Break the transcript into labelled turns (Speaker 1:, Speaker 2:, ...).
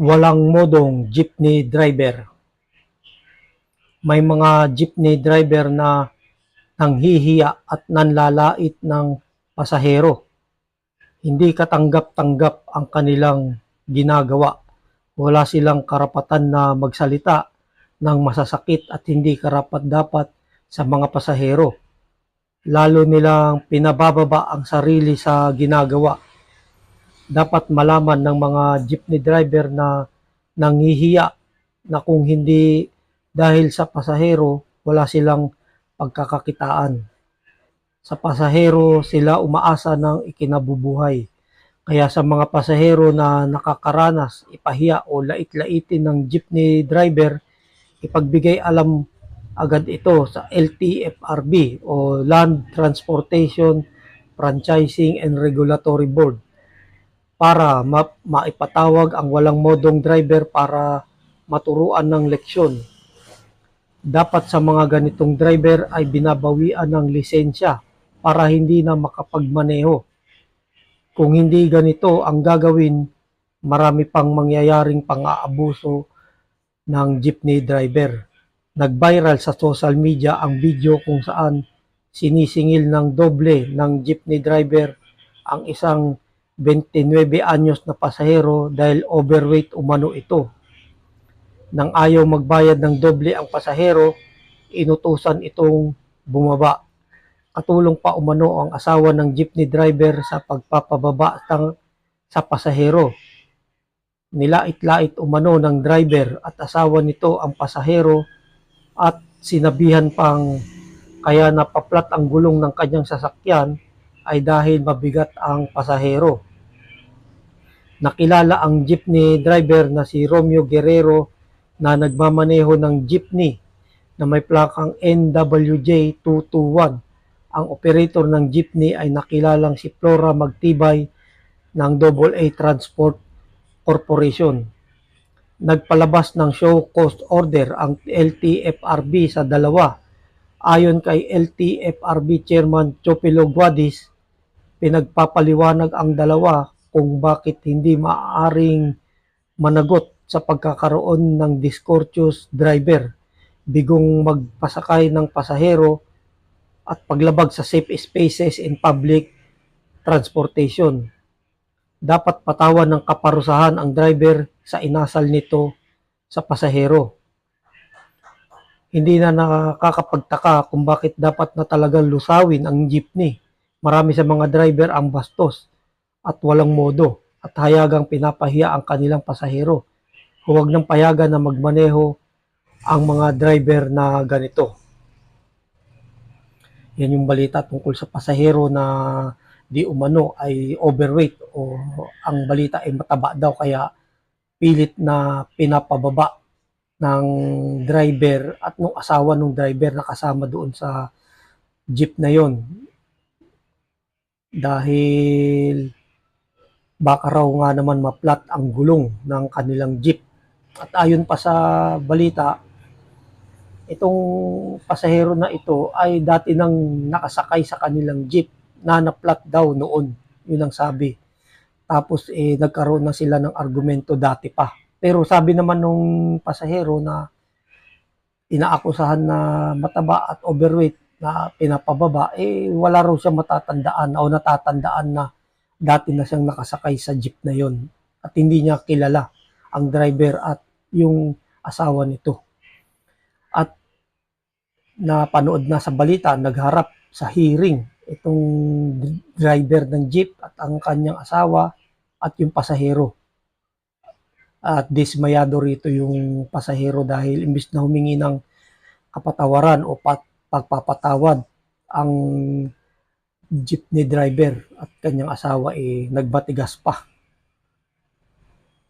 Speaker 1: Walang modong jeepney driver. May mga jeepney driver na nanghihiya at nanlalait ng pasahero. Hindi katanggap-tanggap ang kanilang ginagawa. Wala silang karapatan na magsalita ng masasakit at hindi karapat-dapat sa mga pasahero. Lalo nilang pinabababa ang sarili sa ginagawa. Dapat malaman ng mga jeepney driver na nanghihiya na kung hindi dahil sa pasahero, wala silang pagkakakitaan. Sa pasahero sila umaasa ng ikinabubuhay. Kaya sa mga pasahero na nakakaranas, ipahiya o lait-laitin ng jeepney driver, ipagbigay alam agad ito sa LTFRB o Land Transportation Franchising and Regulatory Board para maipatawag ang walang modong driver para maturuan ng leksyon. Dapat sa mga ganitong driver ay binabawian ng lisensya para hindi na makapagmaneho. Kung hindi ganito ang gagawin, marami pang mangyayaring pang-aabuso ng jeepney driver. Nag-viral sa social media ang video kung saan sinisingil ng doble ng jeepney driver ang isang 29 anyos na pasahero dahil overweight umano ito. Nang ayaw magbayad ng doble ang pasahero, inutusan itong bumaba. Katulong pa umano ang asawa ng jeepney driver sa pagpapababa sa pasahero. Nilait-lait umano ng driver at asawa nito ang pasahero at sinabihan pang kaya napaplat ang gulong ng kanyang sasakyan ay dahil mabigat ang pasahero. Nakilala ang jeepney driver na si Romeo Guerrero na nagmamaneho ng jeepney na may plakang NWJ221. Ang operator ng jeepney ay nakilalang si Flora Magtibay ng AA Transport Corporation. Nagpalabas ng show cause order ang LTFRB sa dalawa. Ayon kay LTFRB Chairman Chopilo Guadis, pinagpapaliwanag ang dalawa kung bakit hindi maaaring managot sa pagkakaroon ng discourteous driver, bigong magpasakay ng pasahero at paglabag sa safe spaces in public transportation. Dapat patawan ng kaparusahan ang driver sa inasal nito sa pasahero. Hindi na nakakapagtaka kung bakit dapat na talagang lusawin ang jeepney. Marami sa mga driver ang bastos at walang modo at hayagang pinapahiya ang kanilang pasahero. Huwag nang payagan na magmaneho ang mga driver na ganito. Yan yung balita tungkol sa pasahero na di umano ay overweight o ang balita ay mataba daw kaya pilit na pinapababa ng driver at nung asawa ng driver na kasama doon sa jeep na yon dahil baka raw nga naman maplat ang gulong ng kanilang jeep. At ayon pa sa balita, itong pasahero na ito ay dati nang nakasakay sa kanilang jeep na naplat daw noon. Yun ang sabi. Tapos nagkaroon na sila ng argumento dati pa. Pero sabi naman nung pasahero na inaakusahan na mataba at overweight na pinapababa, wala raw siya matatandaan o natatandaan na dati na siyang nakasakay sa jeep na yon at hindi niya kilala ang driver at yung asawa nito. At napanood na sa balita, nagharap sa hearing itong driver ng jeep at ang kanyang asawa at yung pasahero. At dismayado rito yung pasahero dahil imbis na humingi ng kapatawaran o pagpapatawad ang jeepney driver at kanyang asawa nagbatigas pa.